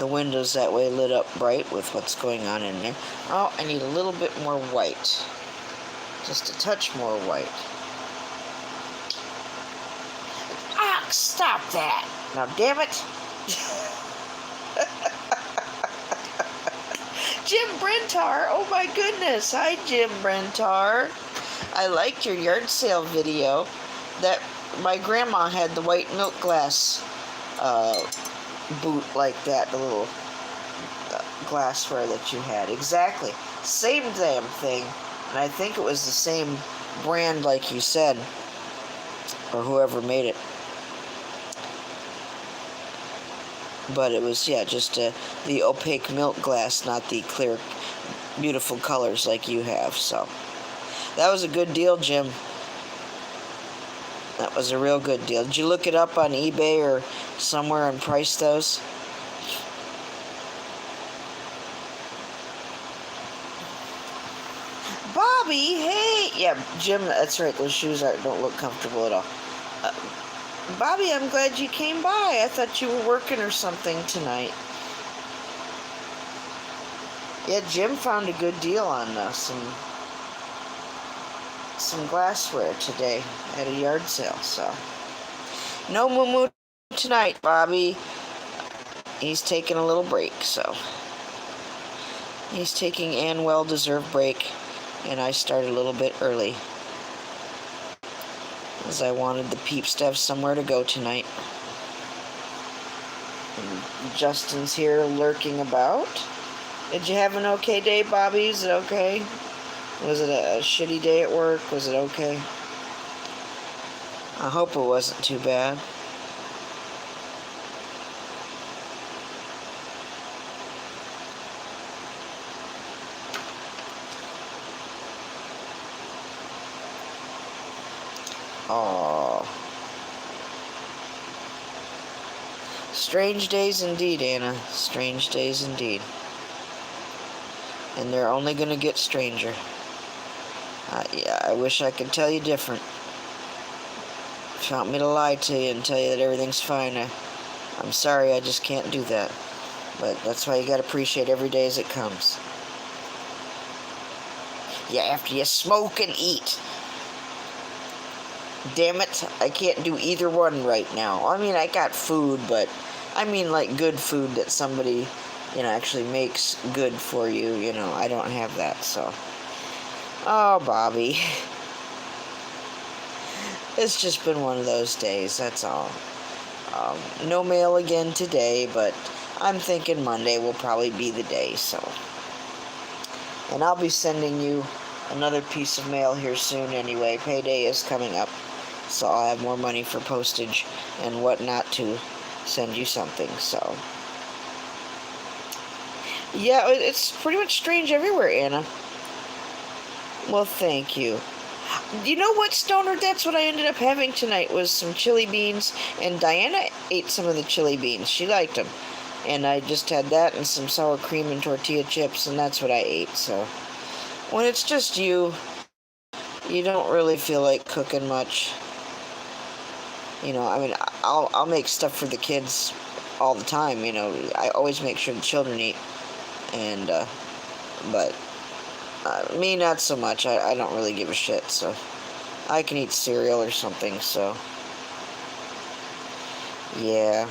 Speaker 1: windows that way lit up bright with what's going on in there. Oh, I need a little bit more white. Just a touch more white. Ah, stop that! Now, damn it! Jim Brentar! Oh my goodness! Hi, Jim Brentar. I liked your yard sale video. That my grandma had the white milk glass boot like that, the little glassware that you had. Exactly. Same damn thing. And I think it was the same brand like you said, or whoever made it. But it was, yeah, just the opaque milk glass, not the clear, beautiful colors like you have. So that was a good deal, Jim. That was a real good deal. Did you look it up on eBay or somewhere and price those? Bobby, hey! Yeah, Jim, that's right. Those shoes don't look comfortable at all. Bobby, I'm glad you came by. I thought you were working or something tonight. Yeah, Jim found a good deal on some glassware today at a yard sale, so. No moo-moo tonight, Bobby. He's taking a little break, so. He's taking an well-deserved break, and I started a little bit early, as I wanted the peeps to have somewhere to go tonight. And Justin's here lurking about. Did you have an okay day, Bobby? Is it okay? Was it a shitty day at work? Was it okay? I hope it wasn't too bad. Oh. Strange days indeed, Anna. Strange days indeed. and they're only going to get stranger. Yeah, I wish I could tell you different. If you want me to lie to you and tell you that everything's fine, I'm sorry, I just can't do that. But that's why you gotta appreciate every day as it comes. Yeah, after you smoke and eat. Damn it, I can't do either one right now. I mean, I got food, but I mean like good food that somebody, actually makes good for you. I don't have that, so. Oh, Bobby. It's just been one of those days, that's all. No mail again today, but I'm thinking Monday will probably be the day, so. And I'll be sending you another piece of mail here soon anyway. Payday is coming up, so I'll have more money for postage and whatnot to send you something, so. Yeah, it's pretty much strange everywhere, Anna. Well, thank you. You know what, Stoner? That's what I ended up having tonight was some chili beans, and Diana ate some of the chili beans. She liked them. And I just had that and some sour cream and tortilla chips, and that's what I ate, so. When it's just you don't really feel like cooking much. I mean, I'll make stuff for the kids all the time, I always make sure the children eat. And, but me, not so much. I don't really give a shit, so I can eat cereal or something, so yeah.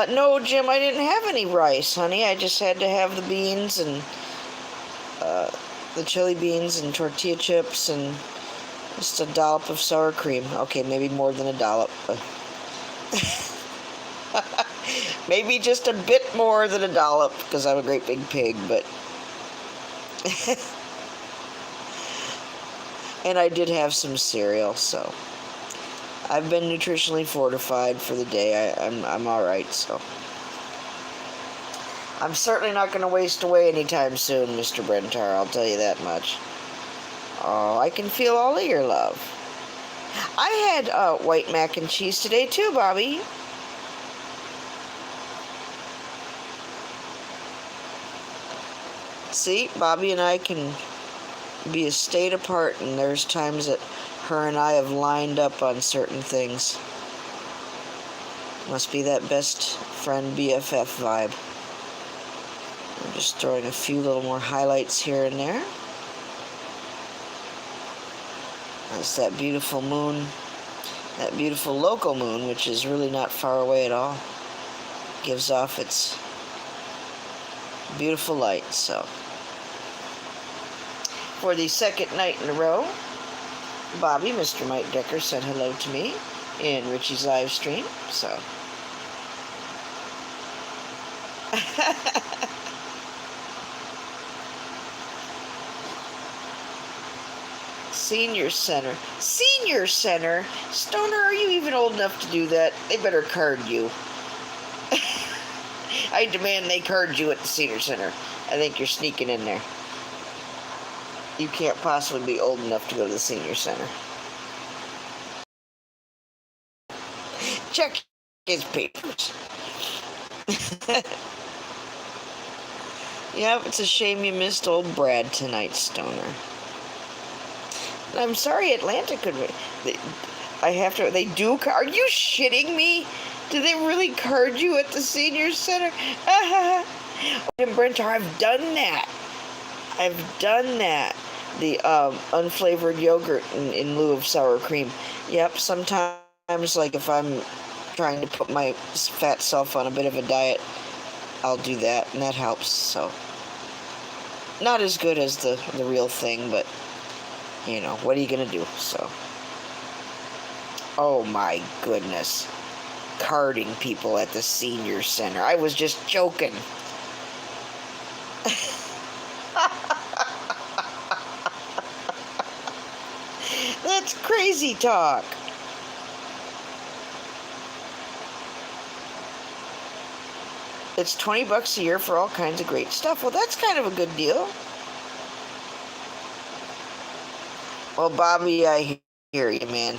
Speaker 1: No, Jim, I didn't have any rice, honey. I just had to have the beans and the chili beans and tortilla chips and just a dollop of sour cream. Okay, maybe more than a dollop, but maybe just a bit more than a dollop, because I'm a great big pig, but. And I did have some cereal, so. I've been nutritionally fortified for the day. I'm alright, so. I'm certainly not going to waste away anytime soon, Mr. Brentar, I'll tell you that much. Oh, I can feel all of your love. I had white mac and cheese today, too, Bobby. See, Bobby and I can be a state apart, and there's times that her and I have lined up on certain things. Must be that best friend BFF vibe. I'm just throwing a few little more highlights here and there. That's that beautiful moon, that beautiful local moon, which is really not far away at all. Gives off its beautiful light, so. For the second night in a row, Bobby, Mr. Mike Decker, said hello to me in Richie's live stream, so. Senior Center. Senior Center? Stoner, are you even old enough to do that? They better card you. I demand they card you at the Senior Center. I think you're sneaking in there. You can't possibly be old enough to go to the Senior Center. Check his papers. Yep, it's a shame you missed old Brad tonight, Stoner. I'm sorry, Atlanta could. They do. Are you shitting me? Do they really card you at the Senior Center? And Brent, I've done that. The unflavored yogurt in lieu of sour cream. Yep, sometimes, like if I'm trying to put my fat self on a bit of a diet, I'll do that, and that helps, so. Not as good as the real thing, but, what are you going to do, so. Oh my goodness. Carding people at the Senior Center. I was just joking. That's crazy talk. It's $20 a year for all kinds of great stuff. Well, that's kind of a good deal. Well, Bobby, I hear you, man.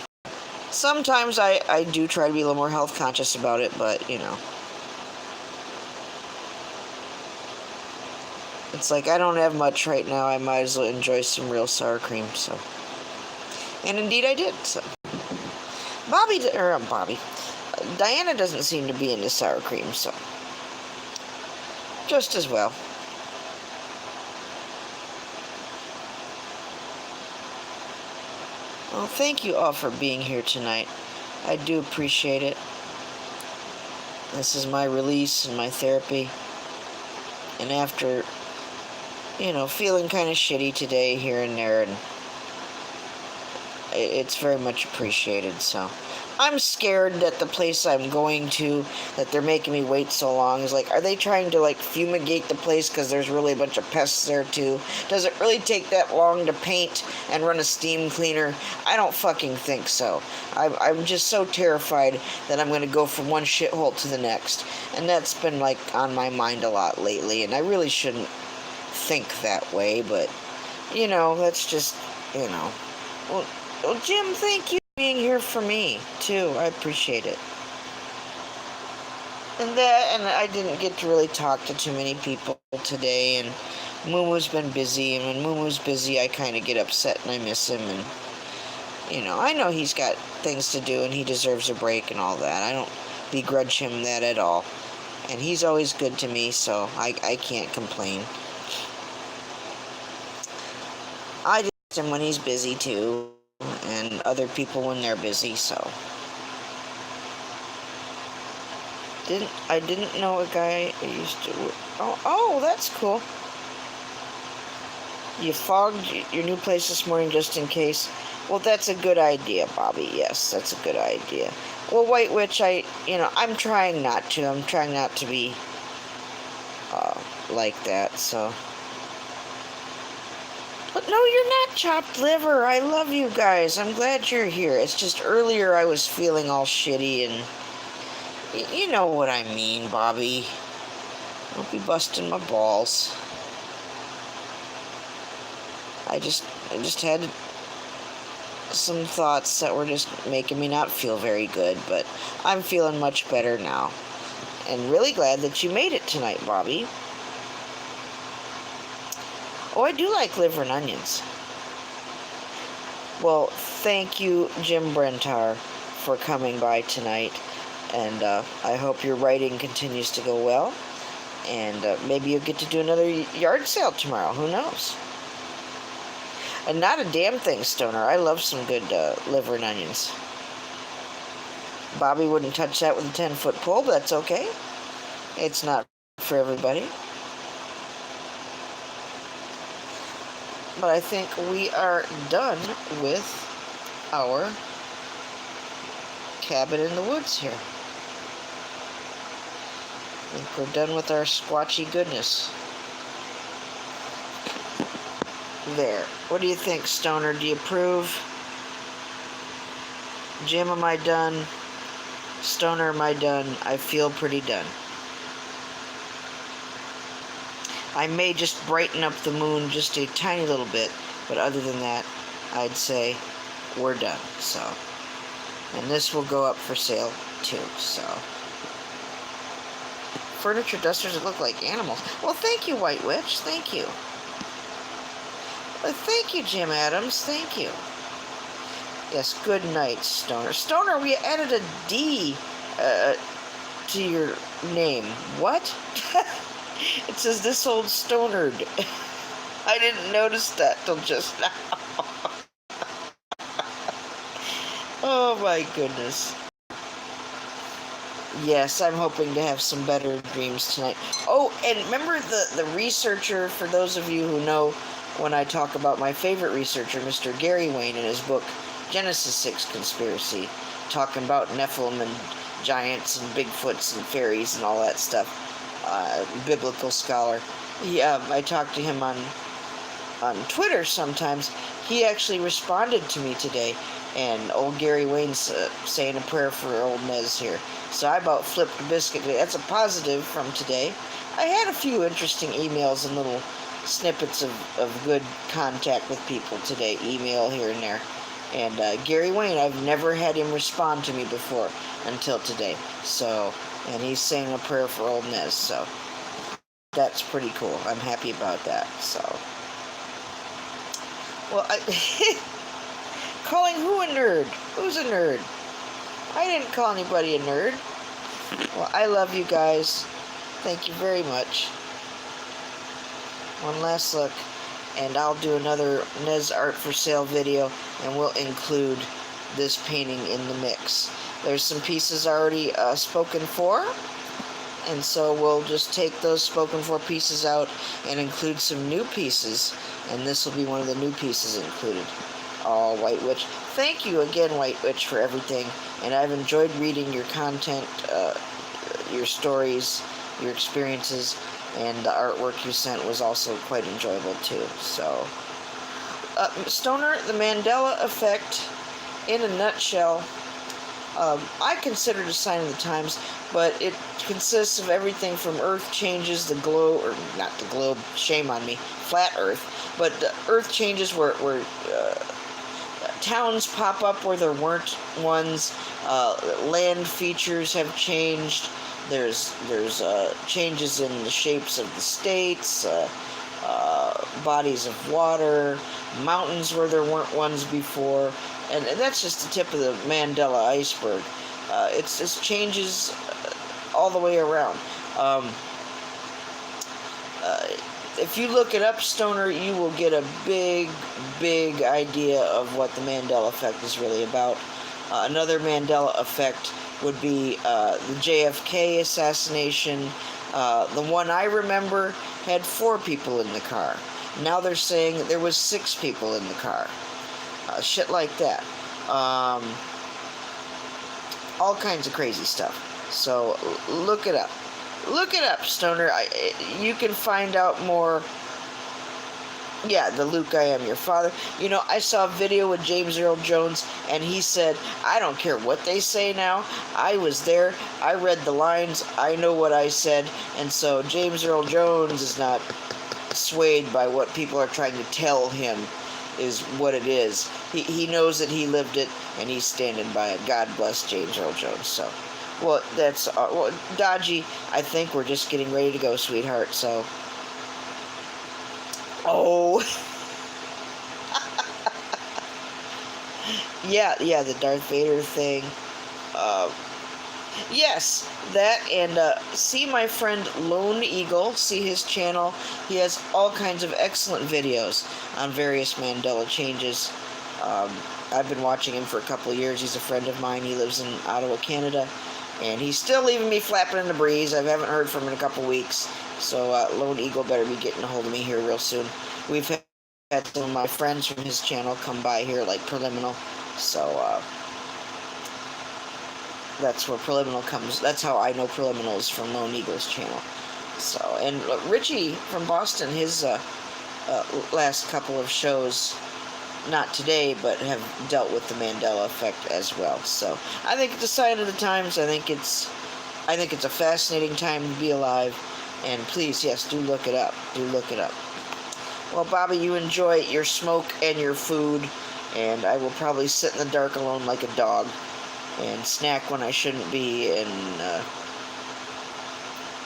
Speaker 1: Sometimes I do try to be a little more health conscious about it, but, It's like, I don't have much right now. I might as well enjoy some real sour cream, so. And indeed I did, so. Diana doesn't seem to be into sour cream, so. Just as well. Well, thank you all for being here tonight. I do appreciate it. This is my release and my therapy. And after, feeling kind of shitty today here and there, and it's very much appreciated, so. I'm scared that the place I'm going to, that they're making me wait so long, is like, are they trying to, like, fumigate the place because there's really a bunch of pests there, too? Does it really take that long to paint and run a steam cleaner? I don't fucking think so. I'm just so terrified that I'm going to go from one shithole to the next. And that's been, like, on my mind a lot lately, and I really shouldn't think that way, but, that's just, Well, Jim, thank you for being here for me, too. I appreciate it. And I didn't get to really talk to too many people today, and Moomoo's been busy, and when Moomoo's busy, I kind of get upset and I miss him, and, I know he's got things to do and he deserves a break and all that. I don't begrudge him that at all. And he's always good to me, so I can't complain. I just him when he's busy, too. And other people when they're busy, so. I didn't know a guy I used to. Oh, that's cool. You fogged your new place this morning just in case. Well, that's a good idea, Bobby. Yes, that's a good idea. Well, White Witch, I'm trying not to. I'm trying not to be like that, so. But no, you're not chopped liver. I love you guys. I'm glad you're here. It's just earlier I was feeling all shitty, and you know what I mean, Bobby. Don't be busting my balls. I just had some thoughts that were just making me not feel very good, but I'm feeling much better now. And really glad that you made it tonight, Bobby. Oh, I do like liver and onions. Well, thank you, Jim Brentar, for coming by tonight. And I hope your writing continues to go well. And maybe you'll get to do another yard sale tomorrow. Who knows? And not a damn thing, Stoner. I love some good liver and onions. Bobby wouldn't touch that with a 10-foot pole, but that's okay. It's not for everybody. But I think we are done with our cabin in the woods here. I think we're done with our squatchy goodness. There. What do you think, Stoner? Do you approve? Jim, am I done? Stoner, am I done? I feel pretty done. I may just brighten up the moon just a tiny little bit, but other than that, I'd say we're done. So, and this will go up for sale too. So, furniture dusters that look like animals. Well, thank you, White Witch. Thank you. Well, thank you, Jim Adams. Thank you. Yes, good night, Stoner. Stoner, we added a D to your name. What? It says this old stonered. I didn't notice that till just now. Oh my goodness. Yes, I'm hoping to have some better dreams tonight. Oh, and remember the researcher, for those of you who know when I talk about my favorite researcher, Mr. Gary Wayne, in his book Genesis 6 Conspiracy, talking about Nephilim and giants and Bigfoots and fairies and all that stuff. Biblical scholar. I talked to him on Twitter sometimes. He actually responded to me today, and old Gary Wayne's saying a prayer for old Nez here. So I about flipped a biscuit today. That's a positive from today. I had a few interesting emails and little snippets of good contact with people today, email here and there. And Gary Wayne, I've never had him respond to me before until today. So, and he's saying a prayer for old Nez, so that's pretty cool. I'm happy about that. So, well, calling who a nerd? Who's a nerd? I didn't call anybody a nerd. Well, I love you guys. Thank you very much. One last look, and I'll do another Nez Art for Sale video, and we'll include this painting in the mix. There's some pieces already spoken for, and so we'll just take those spoken for pieces out and include some new pieces, and this will be one of the new pieces included. Oh, White Witch. Thank you again, White Witch, for everything, and I've enjoyed reading your content, your stories, your experiences, and the artwork you sent was also quite enjoyable too. So, Stoner, the Mandela Effect, in a nutshell, I consider it a sign of the times, but it consists of everything from Earth changes, the globe, or not the globe, shame on me, flat Earth, but the Earth changes where towns pop up where there weren't ones, land features have changed, there's changes in the shapes of the states, bodies of water, mountains where there weren't ones before, and that's just the tip of the Mandela iceberg. It's changes all the way around. If you look it up, Stoner, you will get a big idea of what the Mandela Effect is really about. Another Mandela Effect would be the JFK assassination. The one I remember had 4 people in the car. Now they're saying there was 6 people in the car. Shit like that. All kinds of crazy stuff. So look it up. Look it up, Stoner. You can find out more. Yeah, the Luke, I am your father. You know, I saw a video with James Earl Jones, and he said, I don't care what they say now. I was there. I read the lines. I know what I said. And so James Earl Jones is not swayed by what people are trying to tell him is what it is. He knows that he lived it, and he's standing by it. God bless James Earl Jones. So, well, that's... well, Dodgy, I think we're just getting ready to go, sweetheart, so... Oh. yeah, the Darth Vader thing. Yes, that, and see my friend Lone Eagle, see his channel. He has all kinds of excellent videos on various Mandela changes. I've been watching him for a couple of years. He's a friend of mine. He lives in Ottawa, Canada, and he's still leaving me flapping in the breeze. I haven't heard from him in a couple weeks, so Lone Eagle better be getting a hold of me here real soon. We've had some of my friends from his channel come by here, like Preliminal, so that's where Preliminal comes. That's how I know Preliminal is from Lone Eagle's channel. So, and Richie from Boston, his last couple of shows, not today, but have dealt with the Mandela Effect as well. So, I think it's a sign of the times. I think it's a fascinating time to be alive. And please, yes, do look it up. Do look it up. Well, Bobby, you enjoy your smoke and your food, and I will probably sit in the dark alone like a dog and snack when I shouldn't be,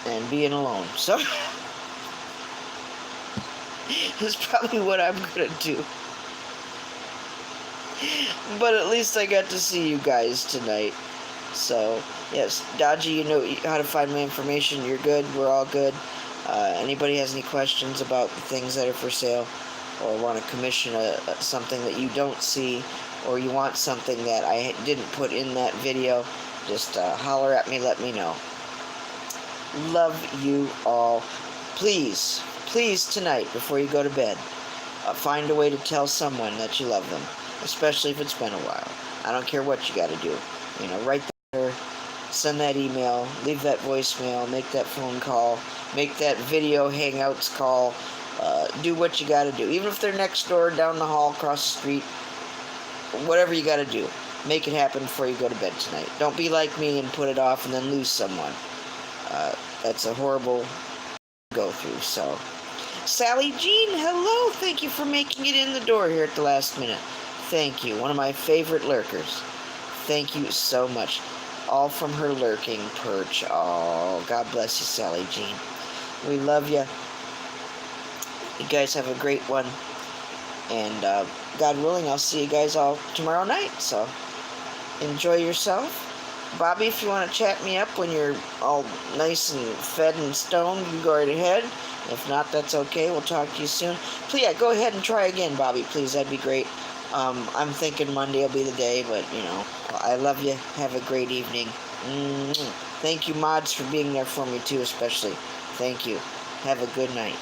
Speaker 1: and being alone. So that's probably what I'm gonna do. But at least I got to see you guys tonight. So yes, Dodgy, you know how to find my information. You're good. We're all good. Anybody has any questions about the things that are for sale, or want to commission something that you don't see, or you want something that I didn't put in that video, just holler at me, let me know. Love you all. Please tonight, before you go to bed, find a way to tell someone that you love them, especially if it's been a while. I don't care what you got to do. You know, write there, send that email, leave that voicemail, make that phone call, make that video Hangouts call, do what you got to do. Even if they're next door, down the hall, across the street, whatever you got to do, make it happen before you go to bed tonight. Don't be like me and put it off and then lose someone. That's a horrible go through. So, Sally Jean, hello. Thank you for making it in the door here at the last minute. Thank you. One of my favorite lurkers. Thank you so much. All from her lurking perch. Oh, God bless you, Sally Jean. We love you. You guys have a great one. And God willing, I'll see you guys all tomorrow night. So enjoy yourself. Bobby, if you want to chat me up when you're all nice and fed and stoned, you go right ahead. If not, that's okay. We'll talk to you soon. Please, yeah, go ahead and try again, Bobby, please. That'd be great. I'm thinking Monday will be the day, but, you know, I love you. Have a great evening. Thank you, mods, for being there for me, too, especially. Thank you. Have a good night.